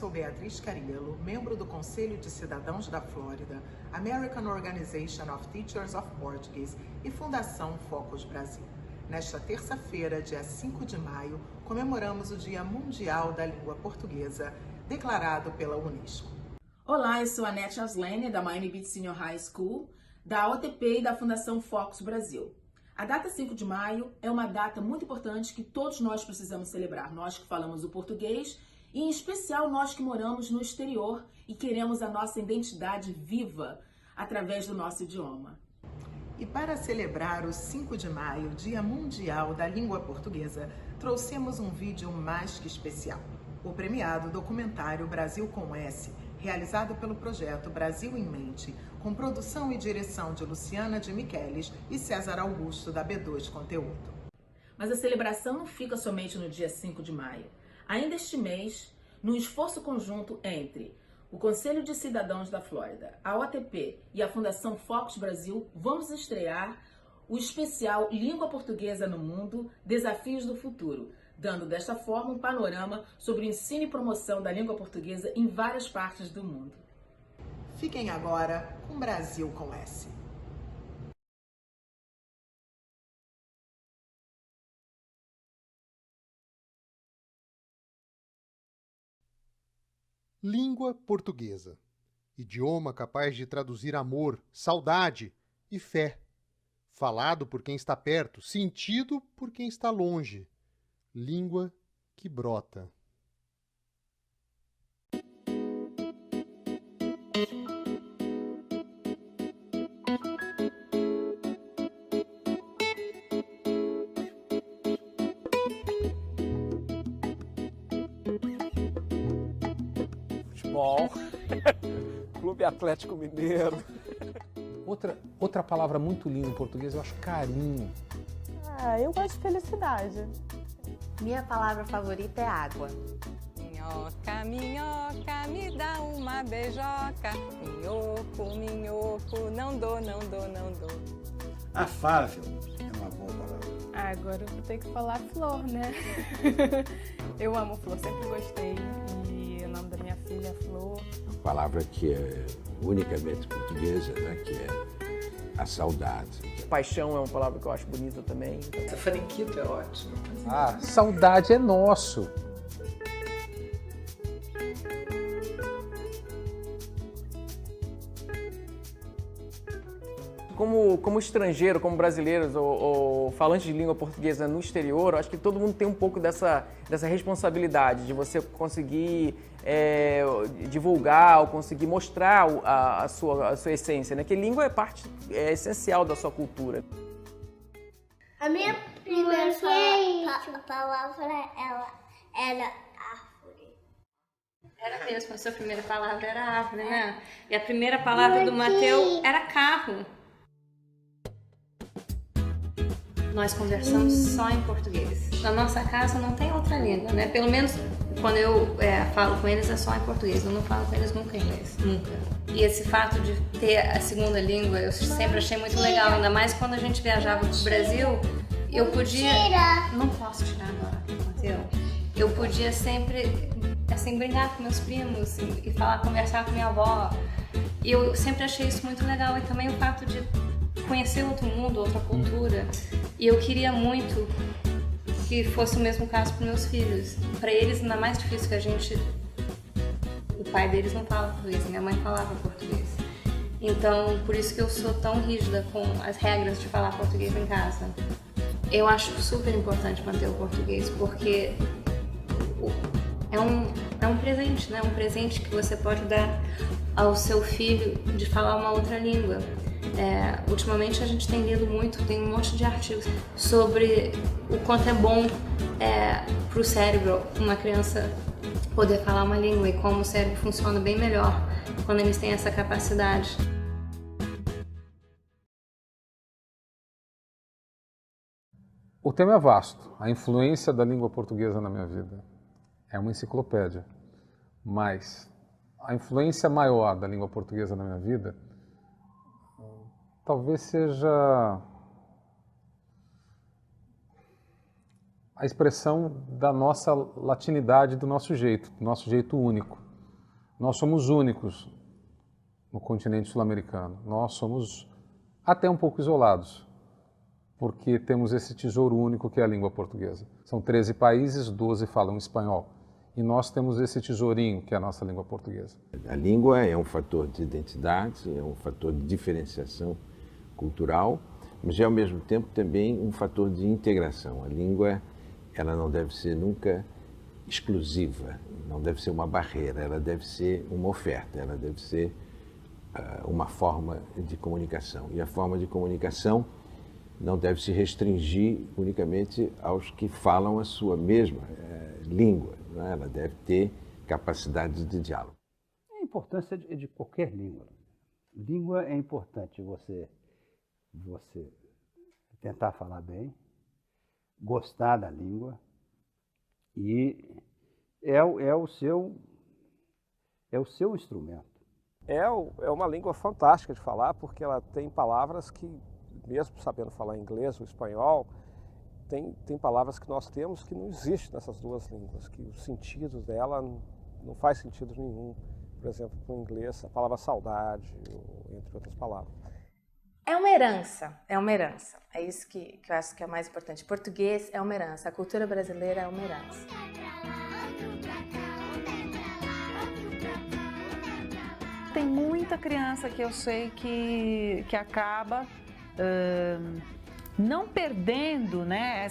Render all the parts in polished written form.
sou Beatriz Cariello, membro do Conselho de Cidadãos da Flórida, American Organization of Teachers of Portuguese e Fundação Focus Brasil. Nesta terça-feira, dia 5 de maio, comemoramos o Dia Mundial da Língua Portuguesa, declarado pela Unesco. Olá, eu sou a Anete Aslene, da Miami Beach Senior High School, da OTP e da Fundação Focus Brasil. A data 5 de maio é uma data muito importante que todos nós precisamos celebrar. Nós que falamos o português e, em especial, nós que moramos no exterior e queremos a nossa identidade viva através do nosso idioma. E para celebrar o 5 de maio, Dia Mundial da Língua Portuguesa, trouxemos um vídeo mais que especial. O premiado documentário Brasil com S, realizado pelo projeto Brasil em Mente, com produção e direção de Luciana de Michelis e César Augusto, da B2 Conteúdo. Mas a celebração não fica somente no dia 5 de maio. Ainda este mês, num esforço conjunto entre o Conselho de Cidadãos da Flórida, a OTP e a Fundação Focus Brasil, vamos estrear o especial Língua Portuguesa no Mundo, Desafios do Futuro, dando desta forma um panorama sobre o ensino e promoção da língua portuguesa em várias partes do mundo. Fiquem agora com Brasil com S. Língua portuguesa. Idioma capaz de traduzir amor, saudade e fé. Falado por quem está perto, sentido por quem está longe. Língua que brota. Futebol, Clube Atlético Mineiro. Outra palavra muito linda em português, eu acho carinho. Eu gosto de felicidade. Minha palavra favorita é água. Minhoca, minhoca, me dá uma beijoca. Minhoco, minhoco, não dou, não dou, não dou. Afável é uma boa palavra. Agora eu vou ter que falar flor, né? Eu amo flor, sempre gostei. E o nome da minha filha é Flor. Uma palavra que é unicamente portuguesa, né? Que é a saudade. Paixão é uma palavra que eu acho bonita também. Faniquito é ótimo. Saudade é nosso. Como estrangeiro, como brasileiros ou falantes de língua portuguesa no exterior, eu acho que todo mundo tem um pouco dessa responsabilidade de você conseguir divulgar ou conseguir mostrar a sua essência, né? Que língua é parte essencial da sua cultura. A minha primeira palavra era árvore. Era mesmo, a sua primeira palavra era árvore, né? E a primeira palavra do Mateus era carro. Nós conversamos só em português. Na nossa casa não tem outra língua, né? Pelo menos quando eu falo com eles é só em português. Eu não falo com eles nunca em inglês, nunca. E esse fato de ter a segunda língua eu sempre achei muito legal. Ainda mais quando a gente viajava pro Brasil, eu podia... Não posso tirar agora, Mateus. Eu podia sempre, assim, brincar com meus primos e conversar com minha avó. E eu sempre achei isso muito legal. E também o fato de conhecer outro mundo, outra cultura. E eu queria muito que fosse o mesmo caso para meus filhos. Para eles, ainda mais difícil que a gente... O pai deles não fala português, minha mãe falava português. Então, por isso que eu sou tão rígida com as regras de falar português em casa. Eu acho super importante manter o português, porque é um presente, né? Um presente que você pode dar ao seu filho de falar uma outra língua. Ultimamente a gente tem lido muito, tem um monte de artigos sobre o quanto é bom para o cérebro uma criança poder falar uma língua e como o cérebro funciona bem melhor quando eles têm essa capacidade. O tema é vasto. A influência da língua portuguesa na minha vida é uma enciclopédia. Mas a influência maior da língua portuguesa na minha vida talvez seja a expressão da nossa latinidade, do nosso jeito único. Nós somos únicos no continente sul-americano. Nós somos até um pouco isolados, porque temos esse tesouro único que é a língua portuguesa. São 13 países, 12 falam espanhol. E nós temos esse tesourinho que é a nossa língua portuguesa. A língua é um fator de identidade, é um fator de diferenciação cultural, mas é ao mesmo tempo também um fator de integração. A língua, ela não deve ser nunca exclusiva, não deve ser uma barreira, ela deve ser uma oferta, ela deve ser uma forma de comunicação. E a forma de comunicação não deve se restringir unicamente aos que falam a sua mesma língua, né? Ela deve ter capacidade de diálogo. A importância de qualquer língua. Língua é importante você tentar falar bem, gostar da língua, e é o seu instrumento. É uma língua fantástica de falar, porque ela tem palavras que, mesmo sabendo falar inglês ou espanhol, tem palavras que nós temos que não existem nessas duas línguas, que os sentidos dela não faz sentido nenhum. Por exemplo, para o inglês, a palavra saudade, entre outras palavras. É uma herança, é uma herança. É isso que eu acho que é o mais importante. Português é uma herança, a cultura brasileira é uma herança. Tem muita criança que eu sei que acaba não perdendo, né,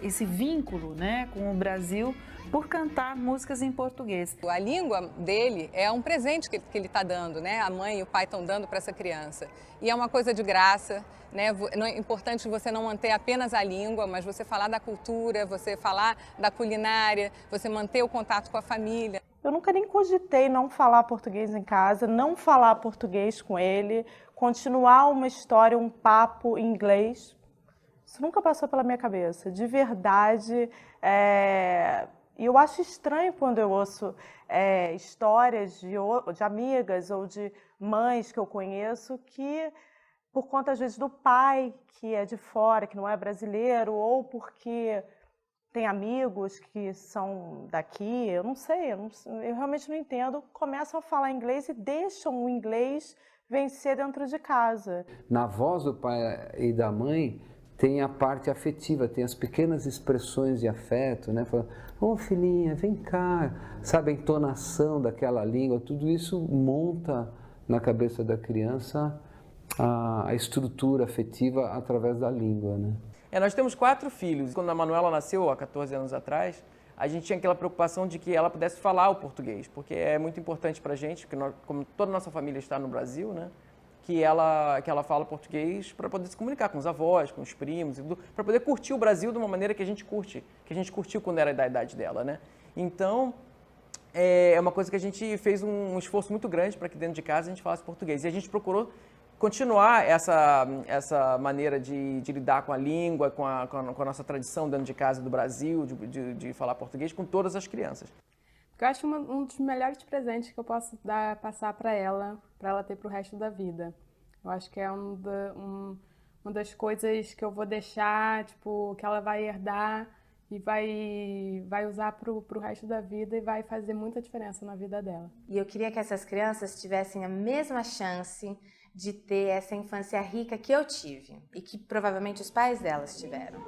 esse vínculo, né, com o Brasil por cantar músicas em português. A língua dele é um presente que ele está dando, né? A mãe e o pai estão dando para essa criança. E é uma coisa de graça, né? É importante você não manter apenas a língua, mas você falar da cultura, você falar da culinária, você manter o contato com a família. Eu nunca nem cogitei não falar português em casa, não falar português com ele, continuar uma história, um papo em inglês. Isso nunca passou pela minha cabeça, de verdade. E eu acho estranho quando eu ouço histórias de amigas ou de mães que eu conheço que, por conta às vezes do pai que é de fora, que não é brasileiro, ou porque tem amigos que são daqui, eu não sei, eu realmente não entendo, começam a falar inglês e deixam o inglês vencer dentro de casa. Na voz do pai e da mãe tem a parte afetiva, tem as pequenas expressões de afeto, né? Falando, ô filhinha, vem cá, sabe, a entonação daquela língua, tudo isso monta na cabeça da criança a estrutura afetiva através da língua, né? Nós temos 4 filhos. Quando a Manuela nasceu, há 14 anos atrás, a gente tinha aquela preocupação de que ela pudesse falar o português, porque é muito importante para a gente, porque como toda a nossa família está no Brasil, né? Que ela fala português para poder se comunicar com os avós, com os primos, para poder curtir o Brasil de uma maneira que a gente curtiu quando era da idade dela, né? Então, é uma coisa que a gente fez um esforço muito grande para que dentro de casa a gente falasse português. E a gente procurou continuar essa maneira de lidar com a língua, com a nossa tradição dentro de casa do Brasil, de falar português com todas as crianças. Eu acho um dos melhores presentes que eu posso passar para ela ter para o resto da vida. Eu acho que é uma das coisas que eu vou deixar, tipo, que ela vai herdar e vai usar para o resto da vida e vai fazer muita diferença na vida dela. E eu queria que essas crianças tivessem a mesma chance de ter essa infância rica que eu tive e que provavelmente os pais delas tiveram.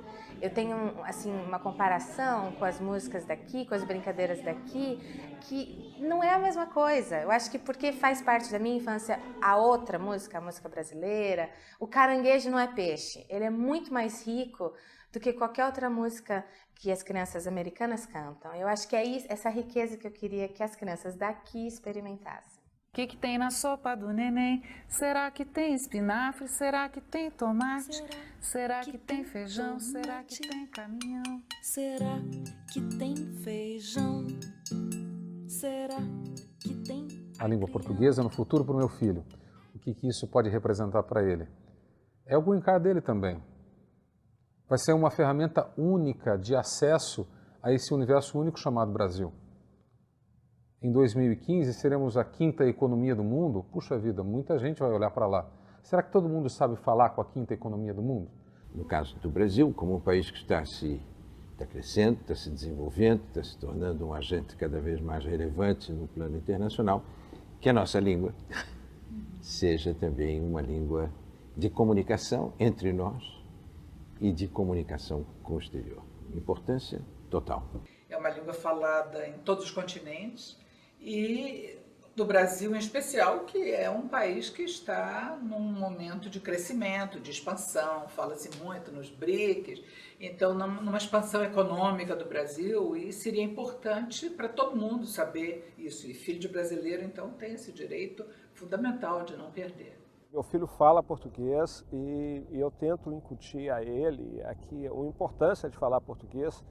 Eu tenho assim uma comparação com as músicas daqui, com as brincadeiras daqui, que não é a mesma coisa. Eu acho que porque faz parte da minha infância a outra música, a música brasileira, o caranguejo não é peixe, ele é muito mais rico do que qualquer outra música que as crianças americanas cantam. Eu acho que é essa riqueza que eu queria que as crianças daqui experimentassem. O que tem na sopa do neném? Será que tem espinafre? Será que tem tomate? Será que tem feijão? Será que tem caminhão? Será que tem feijão? Será que tem... A língua portuguesa no futuro para o meu filho. O que isso pode representar para ele? É o green card dele também. Vai ser uma ferramenta única de acesso a esse universo único chamado Brasil. Em 2015, seremos a 5ª economia do mundo? Puxa vida, muita gente vai olhar para lá. Será que todo mundo sabe falar com a 5ª economia do mundo? No caso do Brasil, como um país que está se está crescendo, está se desenvolvendo, está se tornando um agente cada vez mais relevante no plano internacional, que a nossa língua seja também uma língua de comunicação entre nós e de comunicação com o exterior. Importância total. É uma língua falada em todos os continentes e do Brasil em especial, que é um país que está num momento de crescimento, de expansão, fala-se muito nos BRICS, então numa expansão econômica do Brasil, e seria importante para todo mundo saber isso, e filho de brasileiro então tem esse direito fundamental de não perder. Meu filho fala português e eu tento incutir a ele aqui a importância de falar português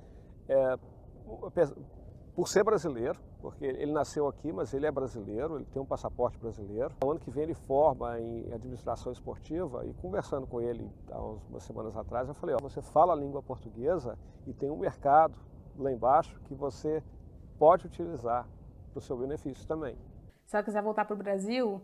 por ser brasileiro, porque ele nasceu aqui, mas ele é brasileiro, ele tem um passaporte brasileiro. No ano que vem ele forma em administração esportiva e conversando com ele há umas semanas atrás, eu falei, você fala a língua portuguesa e tem um mercado lá embaixo que você pode utilizar para o seu benefício também. Se ela quiser voltar para o Brasil,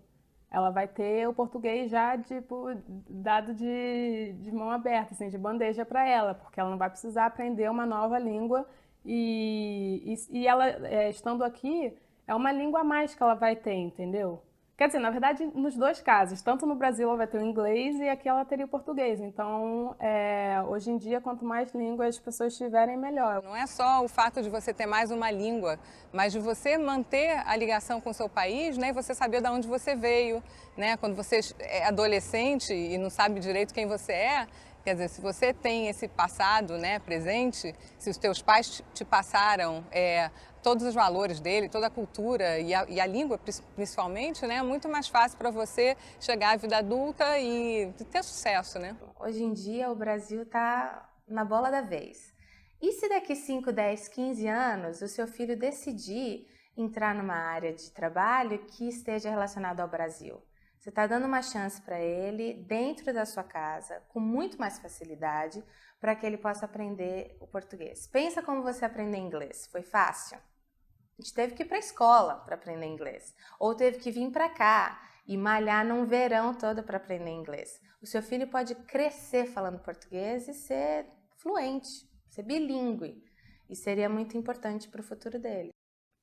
ela vai ter o português já tipo, dado de mão aberta, assim, de bandeja para ela, porque ela não vai precisar aprender uma nova língua. E ela, estando aqui, é uma língua a mais que ela vai ter, entendeu? Quer dizer, na verdade, nos dois casos, tanto no Brasil ela vai ter o inglês e aqui ela teria o português. Então, hoje em dia, quanto mais línguas as pessoas tiverem, melhor. Não é só o fato de você ter mais uma língua, mas de você manter a ligação com o seu país, né? E você saber de onde você veio, né? Quando você é adolescente e não sabe direito quem você é, quer dizer, se você tem esse passado, né, presente, se os teus pais te passaram todos os valores dele, toda a cultura e a língua principalmente, né, é muito mais fácil para você chegar à vida adulta e ter sucesso, né? Hoje em dia o Brasil está na bola da vez. E se daqui 5, 10, 15 anos o seu filho decidir entrar numa área de trabalho que esteja relacionada ao Brasil? Você está dando uma chance para ele dentro da sua casa, com muito mais facilidade, para que ele possa aprender o português. Pensa como você aprender inglês. Foi fácil? A gente teve que ir para a escola para aprender inglês. Ou teve que vir para cá e malhar num verão todo para aprender inglês. O seu filho pode crescer falando português e ser fluente, ser bilíngue. E seria muito importante para o futuro dele.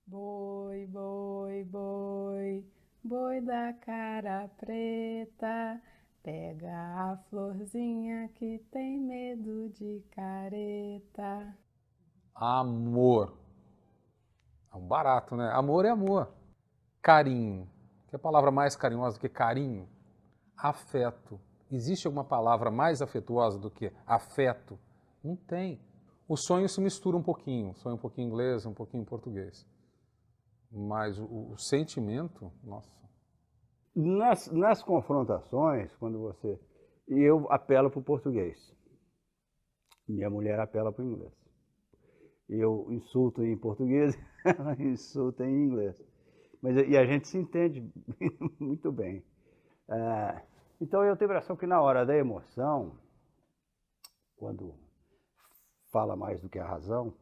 Boi, boi, boi. Boi da cara preta, pega a florzinha que tem medo de careta. Amor. É um barato, né? Amor é amor. Carinho. Que palavra mais carinhosa do que carinho? Afeto. Existe alguma palavra mais afetuosa do que afeto? Não tem. O sonho se mistura um pouquinho. Sonho um pouquinho inglês, um pouquinho português. Mas o sentimento, nossa. Nas confrontações, quando você... Eu apelo para o português. Minha mulher apela para o inglês. Eu insulto em português, ela insulta em inglês. E a gente se entende muito bem. Então eu tenho a impressão que na hora da emoção, quando fala mais do que a razão,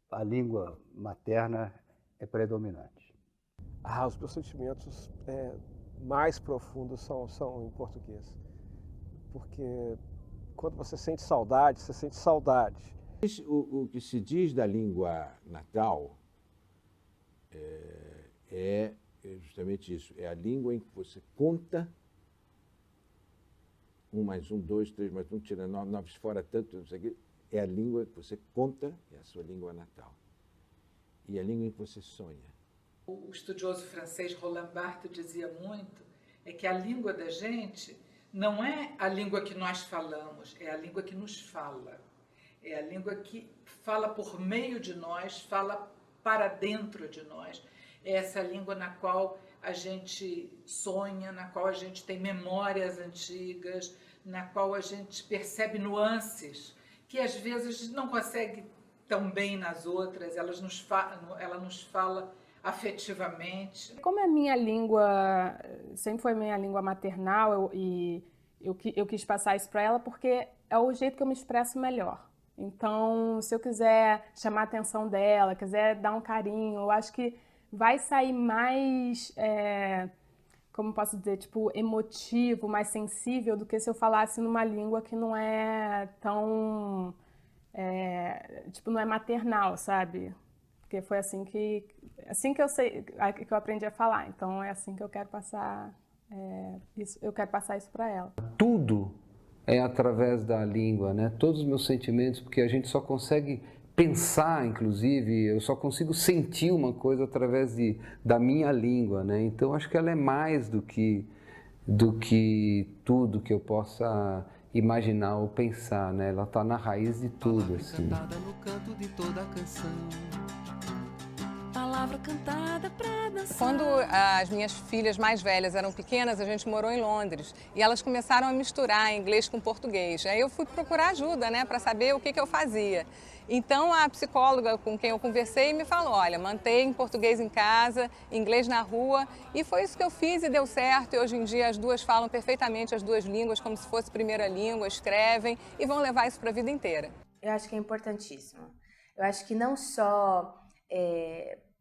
a língua materna é predominante. Os meus sentimentos mais profundos são em português. Porque quando você sente saudade, você sente saudade. O que se diz da língua natal é justamente isso. É a língua em que você conta 1 mais 1, 2, 3 mais 1, tira 9, 9 fora tanto, não sei o quê. É a língua que você conta, é a sua língua natal. E a língua em que você sonha. O estudioso francês Roland Barthes dizia muito que a língua da gente não é a língua que nós falamos, é a língua que nos fala. É a língua que fala por meio de nós, fala para dentro de nós. É essa língua na qual a gente sonha, na qual a gente tem memórias antigas, na qual a gente percebe nuances que às vezes não consegue tão bem nas outras, ela nos fala afetivamente. Como é minha língua, sempre foi minha língua maternal, eu quis passar isso para ela porque é o jeito que eu me expresso melhor. Então, se eu quiser chamar a atenção dela, quiser dar um carinho, eu acho que vai sair mais, como posso dizer, tipo, emotivo, mais sensível do que se eu falasse numa língua que não é tão tipo, não é maternal, sabe? Porque foi assim que eu sei, que eu aprendi a falar. Então é assim que eu quero passar isso, eu quero passar isso para ela. Tudo é através da língua, né? Todos os meus sentimentos, porque a gente só consegue pensar, inclusive, eu só consigo sentir uma coisa através da minha língua, né? Então acho que ela é mais do que tudo que eu possa imaginar ou pensar, né? Ela está na raiz de tudo, assim. No canto de toda a canção. Palavra cantada pra dançar. Quando as minhas filhas mais velhas eram pequenas, a gente morou em Londres e elas começaram a misturar inglês com português. Aí eu fui procurar ajuda, né, para saber o que eu fazia. Então a psicóloga com quem eu conversei me falou, olha, mantém português em casa, inglês na rua, e foi isso que eu fiz e deu certo. E hoje em dia as duas falam perfeitamente as duas línguas como se fosse primeira língua, escrevem e vão levar isso para a vida inteira. Eu acho que é importantíssimo. Eu acho que não só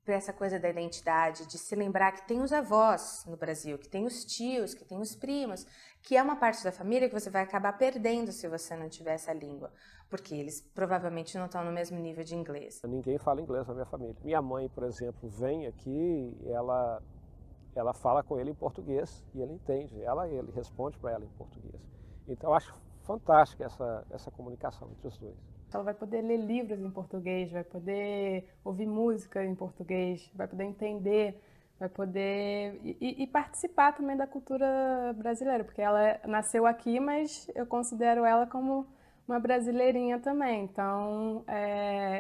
para essa coisa da identidade, de se lembrar que tem os avós no Brasil, que tem os tios, que tem os primos, que é uma parte da família que você vai acabar perdendo se você não tiver essa língua, porque eles provavelmente não estão no mesmo nível de inglês. Ninguém fala inglês na minha família. Minha mãe, por exemplo, vem aqui, ela fala com ele em português e ele entende. Ele responde para ela em português. Então eu acho fantástica essa comunicação entre os dois. Ela vai poder ler livros em português, vai poder ouvir música em português, vai poder entender, vai poder e participar também da cultura brasileira, porque ela nasceu aqui, mas eu considero ela como uma brasileirinha também. Então,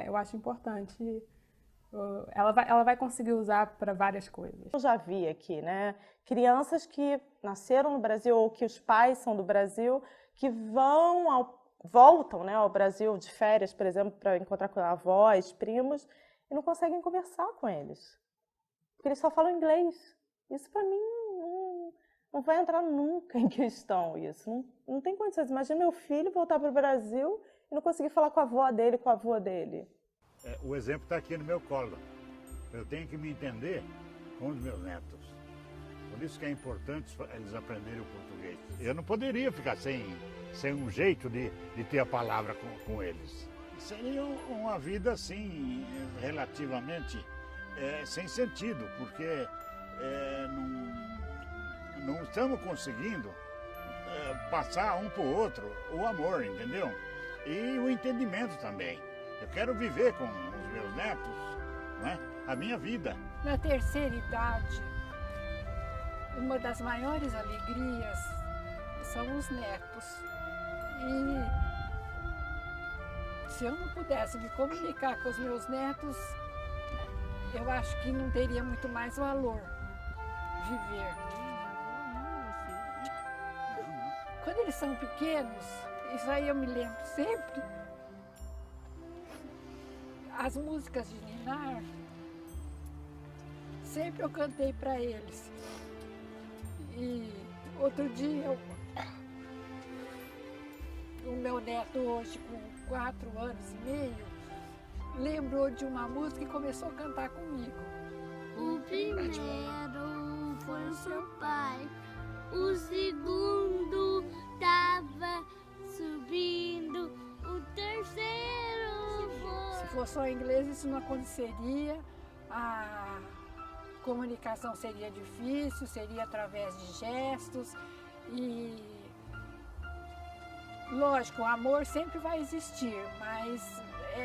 eu acho importante. Ela vai conseguir usar para várias coisas. Eu já vi aqui, né, crianças que nasceram no Brasil ou que os pais são do Brasil, que voltam, né, ao Brasil de férias, por exemplo, para encontrar com avós, primos, e não conseguem conversar com eles, porque eles só falam inglês. Isso para mim não vai entrar nunca em questão, isso. Não tem condições. Imagina meu filho voltar para o Brasil e não conseguir falar com a avó dele, com o avô dele. O exemplo está aqui no meu colo. Eu tenho que me entender com os meus netos. Por isso que é importante eles aprenderem o português. Eu não poderia ficar sem um jeito de ter a palavra com eles. Seria uma vida, assim, relativamente sem sentido, porque não estamos conseguindo passar um para o outro o amor, entendeu? E o entendimento também. Eu quero viver com os meus netos, né, a minha vida. Na terceira idade, uma das maiores alegrias são os netos. E se eu não pudesse me comunicar com os meus netos, eu acho que não teria muito mais valor viver. Quando eles são pequenos, isso aí eu me lembro sempre, as músicas de ninar, sempre eu cantei para eles. E outro dia, o meu neto hoje com 4 anos e meio, lembrou de uma música e começou a cantar comigo. O primeiro foi o seu pai, o segundo estava subindo, o terceiro foi... Se fosse só inglês, isso não aconteceria, a comunicação seria difícil, seria através de gestos e... Lógico, o amor sempre vai existir, mas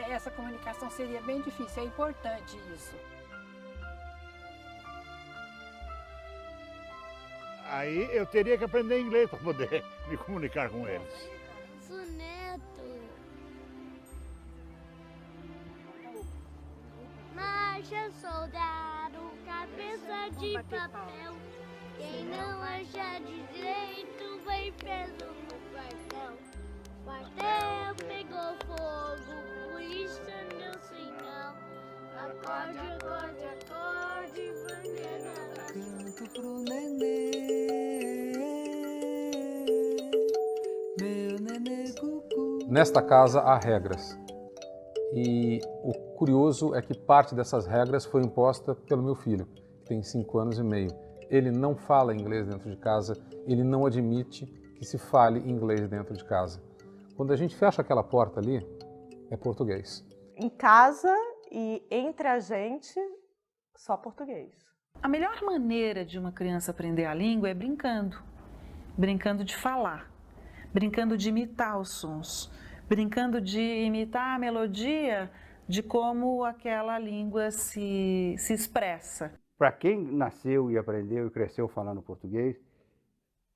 essa comunicação seria bem difícil, é importante isso. Aí eu teria que aprender inglês para poder me comunicar com eles. Soneto. Marcha, soldado, cabeça de papel. Quem não acha direito vai preso no quartel. Quartel pegou fogo, polícia deu sinal. Acorde, acorde, acorde, bandeira. Canto pro nenê, meu nenê cucu. Nesta casa há regras. E o curioso é que parte dessas regras foi imposta pelo meu filho, que tem 5 anos e meio. Ele não fala inglês dentro de casa, ele não admite que se fale inglês dentro de casa. Quando a gente fecha aquela porta ali, é português. Em casa e entre a gente, só português. A melhor maneira de uma criança aprender a língua é brincando. Brincando de falar, brincando de imitar os sons, brincando de imitar a melodia de como aquela língua se expressa. Para quem nasceu e aprendeu e cresceu falando português,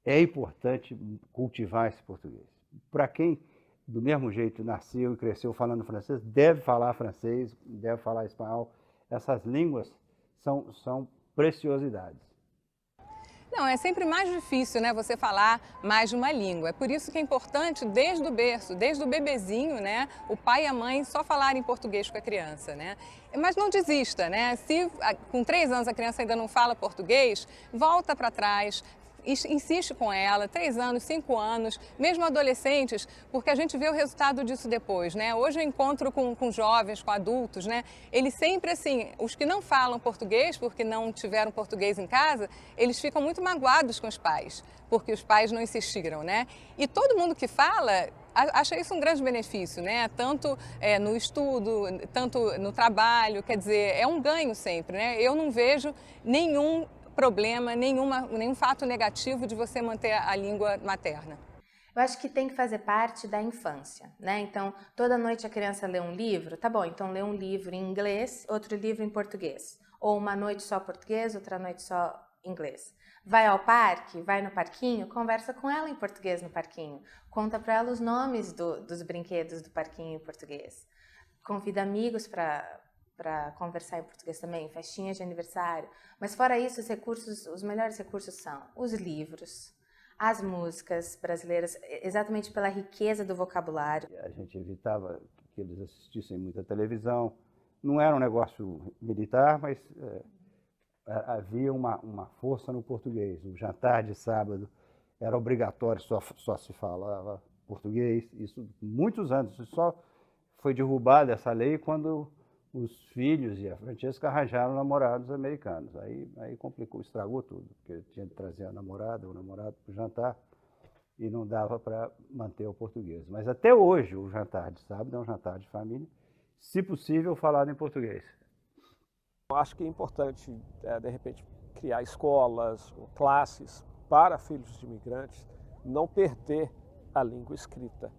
é importante cultivar esse português. Para quem, do mesmo jeito, nasceu e cresceu falando francês, deve falar francês, deve falar espanhol. Essas línguas são preciosidades. Não, é sempre mais difícil, né, você falar mais de uma língua. É por isso que é importante, desde o berço, desde o bebezinho, né, o pai e a mãe só falarem português com a criança, né? Mas não desista, né? Se com 3 anos a criança ainda não fala português, volta para trás, insiste com ela, 3 anos, 5 anos, mesmo adolescentes, porque a gente vê o resultado disso depois, né? Hoje eu encontro com jovens, com adultos, né? Eles sempre assim, os que não falam português, porque não tiveram português em casa, eles ficam muito magoados com os pais, porque os pais não insistiram, né? E todo mundo que fala acha isso um grande benefício, né? Tanto no estudo, tanto no trabalho, quer dizer, é um ganho sempre, né? Eu não vejo nenhum problema, nenhum fato negativo de você manter a língua materna. Eu acho que tem que fazer parte da infância, né? Então, toda noite a criança lê um livro, tá bom, então lê um livro em inglês, outro livro em português. Ou uma noite só português, outra noite só inglês. Vai ao parque, vai no parquinho, conversa com ela em português no parquinho. Conta para ela os nomes dos brinquedos do parquinho em português. Convida amigos para conversar em português também, festinhas de aniversário. Mas fora isso, os melhores recursos são os livros, as músicas brasileiras, exatamente pela riqueza do vocabulário. A gente evitava que eles assistissem muita televisão. Não era um negócio militar, mas havia uma força no português. O jantar de sábado era obrigatório, só se falava português. Isso muitos anos. Isso só foi derrubada essa lei quando os filhos e a Francesca arranjaram namorados americanos. Aí complicou, estragou tudo, porque tinha de trazer a namorada ou o namorado para o jantar e não dava para manter o português. Mas até hoje o jantar de sábado é um jantar de família, se possível falado em português. Eu acho que é importante, de repente, criar escolas ou classes para filhos de imigrantes, não perder a língua escrita,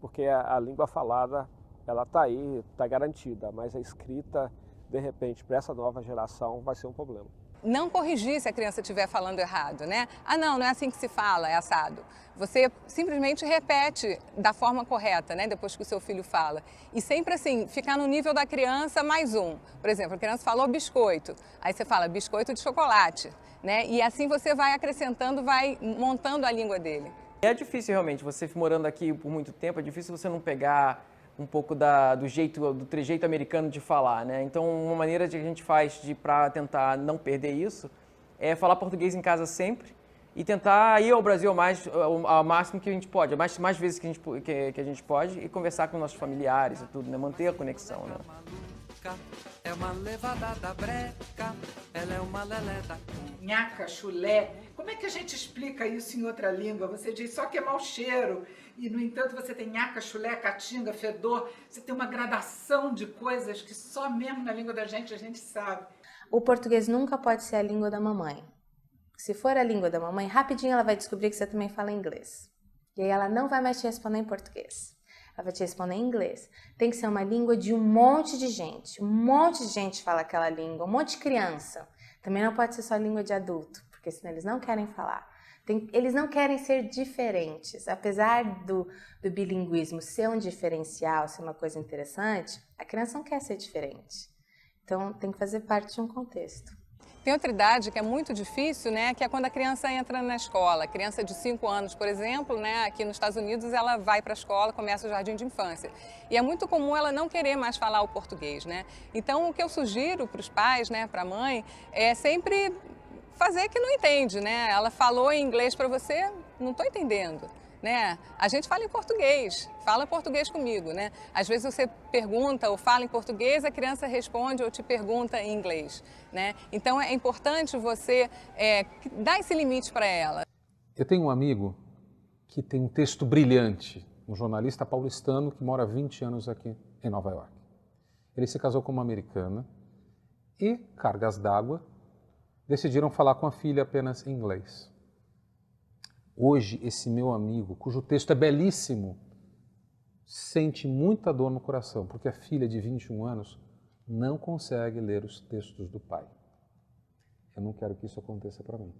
porque a língua falada ela está aí, está garantida, mas a escrita, de repente, para essa nova geração vai ser um problema. Não corrigir se a criança estiver falando errado, né? Ah, não é assim que se fala, é assado. Você simplesmente repete da forma correta, né? Depois que o seu filho fala. E sempre assim, ficar no nível da criança mais um. Por exemplo, a criança falou biscoito, aí você fala biscoito de chocolate, né? E assim você vai acrescentando, vai montando a língua dele. É difícil realmente, você morando aqui por muito tempo, é difícil você não pegar um pouco do trejeito americano de falar, né? Então, uma maneira que a gente faz para tentar não perder isso é falar português em casa sempre e tentar ir ao Brasil ao máximo que a gente pode, mais vezes que a gente pode e conversar com nossos familiares e tudo, né? Manter a conexão, né? É uma levada da breca, ela é uma lelé da... Nhaca, chulé. Como é que a gente explica isso em outra língua? Você diz só que é mau cheiro e, no entanto, você tem nhaca, chulé, caatinga, fedor. Você tem uma gradação de coisas que só mesmo na língua da gente a gente sabe. O português nunca pode ser a língua da mamãe. Se for a língua da mamãe, rapidinho ela vai descobrir que você também fala inglês. E aí ela não vai mais te responder em português. Ela vai te responder em inglês. Tem que ser uma língua de um monte de gente. Um monte de gente fala aquela língua, um monte de criança. Também não pode ser só língua de adulto, porque senão eles não querem falar. Eles não querem ser diferentes. Apesar do bilinguismo ser um diferencial, ser uma coisa interessante, a criança não quer ser diferente. Então tem que fazer parte de um contexto. Tem outra idade que é muito difícil, né, que é quando a criança entra na escola. A criança de 5 anos, por exemplo, né, aqui nos Estados Unidos, ela vai para a escola, começa o jardim de infância. E é muito comum ela não querer mais falar o português, né? Então, o que eu sugiro para os pais, né, para a mãe, é sempre fazer que não entende, né? Ela falou em inglês para você, não estou entendendo. Né? A gente fala em português, fala português comigo, né? Às vezes você pergunta ou fala em português, a criança responde ou te pergunta em inglês, né? Então é importante você dar esse limite para ela. Eu tenho um amigo que tem um texto brilhante um jornalista paulistano que mora há 20 anos aqui em Nova York. Ele se casou com uma americana e, cargas d'água, decidiram falar com a filha apenas em inglês. Hoje, esse meu amigo, cujo texto é belíssimo, sente muita dor no coração, porque a filha de 21 anos não consegue ler os textos do pai. Eu não quero que isso aconteça para mim.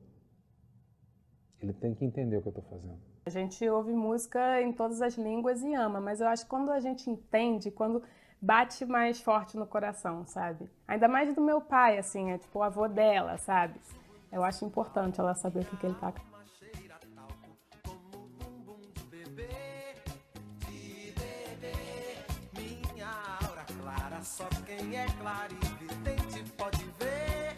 Ele tem que entender o que eu estou fazendo. A gente ouve música em todas as línguas e ama, mas eu acho que quando a gente entende, quando bate mais forte no coração, sabe? Ainda mais do meu pai, assim, é tipo o avô dela, sabe? Eu acho importante ela saber o que ele tá. Só quem é clarividente pode ver.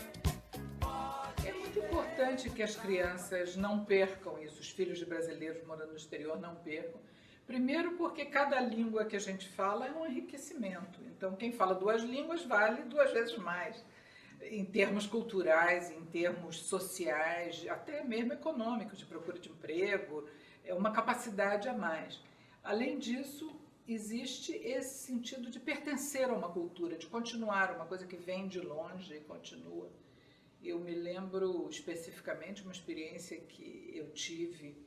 É muito importante que as crianças não percam isso, os filhos de brasileiros morando no exterior não percam. Primeiro porque cada língua que a gente fala é um enriquecimento. Então quem fala 2 línguas vale 2 vezes mais. Em termos culturais, em termos sociais, até mesmo econômicos, de procura de emprego, é uma capacidade a mais. Além disso, existe esse sentido de pertencer a uma cultura, de continuar, uma coisa que vem de longe e continua. Eu me lembro especificamente uma experiência que eu tive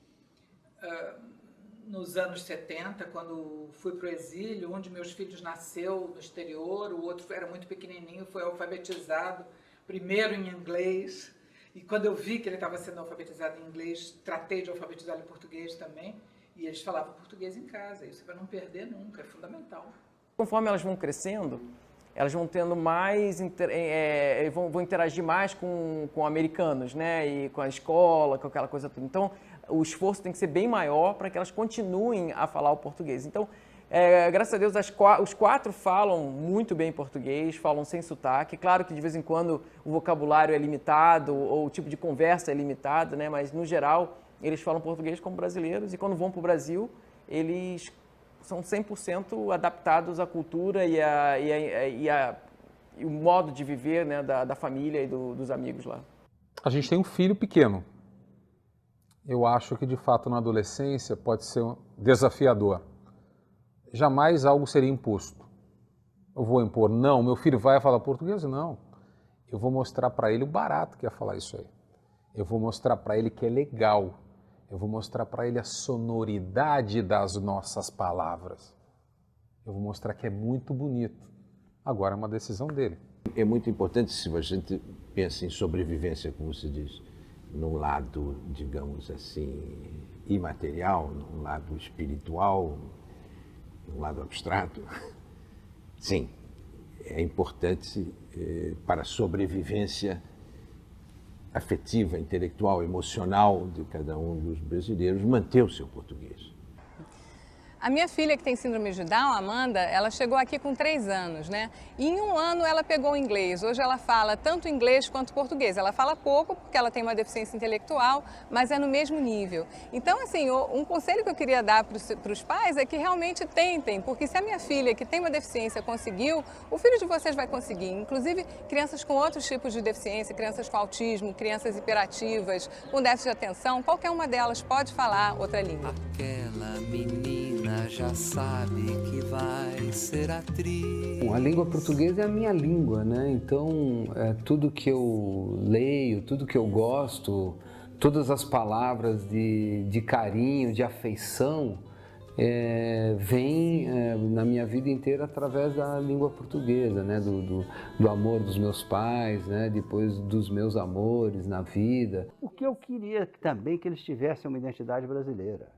nos anos 70, quando fui para o exílio. Um de meus filhos nasceu no exterior, o outro era muito pequenininho, foi alfabetizado, primeiro em inglês. E quando eu vi que ele estava sendo alfabetizado em inglês, tratei de alfabetizá-lo em português também. E eles falavam português em casa, isso para não perder nunca, é fundamental. Conforme elas vão crescendo, elas vão tendo mais, vão interagir mais com americanos, né? E com a escola, com aquela coisa toda. Então, o esforço tem que ser bem maior para que elas continuem a falar o português. Então, graças a Deus, os 4 falam muito bem português, falam sem sotaque. Claro que de vez em quando o vocabulário é limitado ou o tipo de conversa é limitado, né? Mas, no geral, eles falam português como brasileiros e quando vão para o Brasil, eles são 100% adaptados à cultura e o modo de viver, né, da família e dos amigos lá. A gente tem um filho pequeno. Eu acho que, de fato, na adolescência pode ser desafiador. Jamais algo seria imposto. Eu vou impor, não, meu filho vai falar português? Não. Eu vou mostrar para ele o barato que é falar isso aí. Eu vou mostrar para ele que é legal. Eu vou mostrar para ele a sonoridade das nossas palavras. Eu vou mostrar que é muito bonito. Agora é uma decisão dele. É muito importante, se a gente pensa em sobrevivência, como se diz, num lado, digamos assim, imaterial, num lado espiritual, num lado abstrato. Sim, é importante para a sobrevivência afetiva, intelectual, emocional de cada um dos brasileiros, manter o seu português. A minha filha, que tem síndrome de Down, Amanda, ela chegou aqui com 3 anos, né? E em 1 ano ela pegou o inglês. Hoje ela fala tanto inglês quanto português. Ela fala pouco, porque ela tem uma deficiência intelectual, mas é no mesmo nível. Então, assim, um conselho que eu queria dar para os pais é que realmente tentem, porque se a minha filha, que tem uma deficiência, conseguiu, o filho de vocês vai conseguir. Inclusive, crianças com outros tipos de deficiência, crianças com autismo, crianças hiperativas, com déficit de atenção, qualquer uma delas pode falar outra língua. Aquela menina já sabe que vai ser atriz. A língua portuguesa é a minha língua, né? Então, tudo que eu leio, tudo que eu gosto, todas as palavras de carinho, de afeição, vem na minha vida inteira através da língua portuguesa, né? Do amor dos meus pais, né? Depois dos meus amores na vida. O que eu queria também que eles tivessem uma identidade brasileira.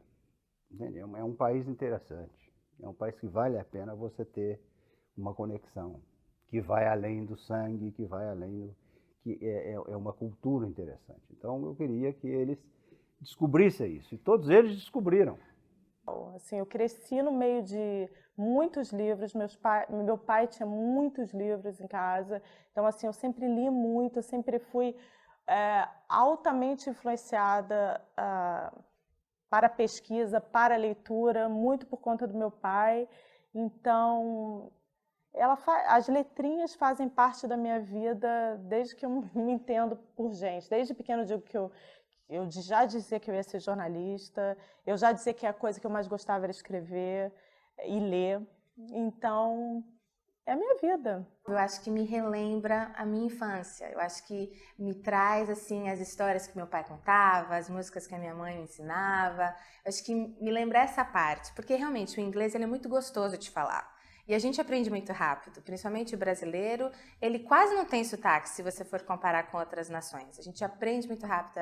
Entendeu? É um país interessante, é um país que vale a pena você ter uma conexão, que vai além do sangue, que vai além que é uma cultura interessante. Então eu queria que eles descobrissem isso, e todos eles descobriram. Assim, eu cresci no meio de muitos livros, meu pai tinha muitos livros em casa, então assim, eu sempre li muito, eu sempre fui altamente influenciada para a pesquisa, para a leitura, muito por conta do meu pai. Então, as letrinhas fazem parte da minha vida desde que eu me entendo por gente. Desde pequeno eu digo que Eu já dizia que eu ia ser jornalista, eu já dizia que a coisa que eu mais gostava era escrever e ler. Então, é a minha vida. Eu acho que me relembra a minha infância. Eu acho que me traz assim as histórias que meu pai contava, as músicas que a minha mãe me ensinava. Eu acho que me lembra essa parte, porque realmente o inglês ele é muito gostoso de falar. E a gente aprende muito rápido, principalmente o brasileiro, ele quase não tem sotaque se você for comparar com outras nações. A gente aprende muito rápido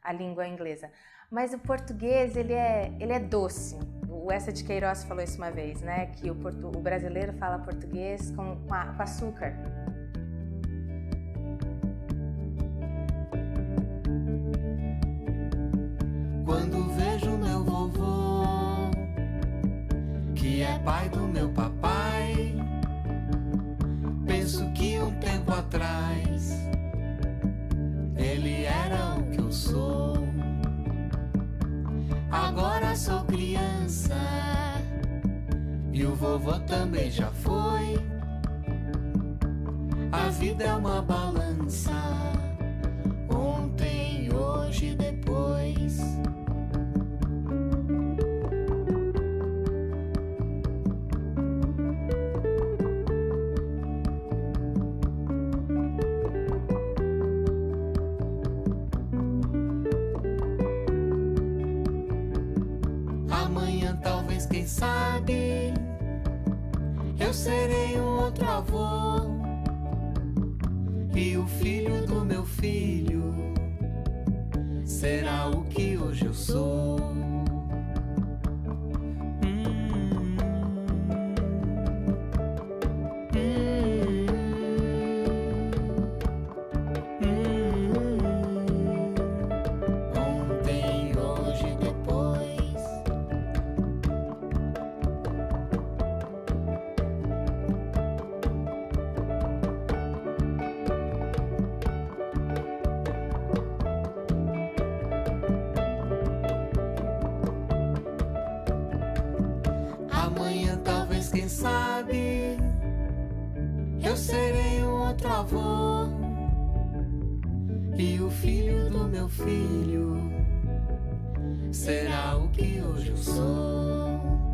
a língua inglesa. Mas o português, ele é doce. O Essa de Queiroz falou isso uma vez, né? Que o brasileiro fala português com açúcar. Quando vejo meu vovô, que é pai do meu papai, penso que um tempo atrás ele era o que eu sou. Agora sou criança e o vovô também já foi. A vida é uma balança, ontem, hoje e depois. Quem sabe eu serei um outro avô e o filho do meu filho será o que hoje eu sou. Ontem, hoje e depois. Amanhã talvez, quem sabe, eu serei um outro avô e o filho do meu filho será o que hoje eu sou.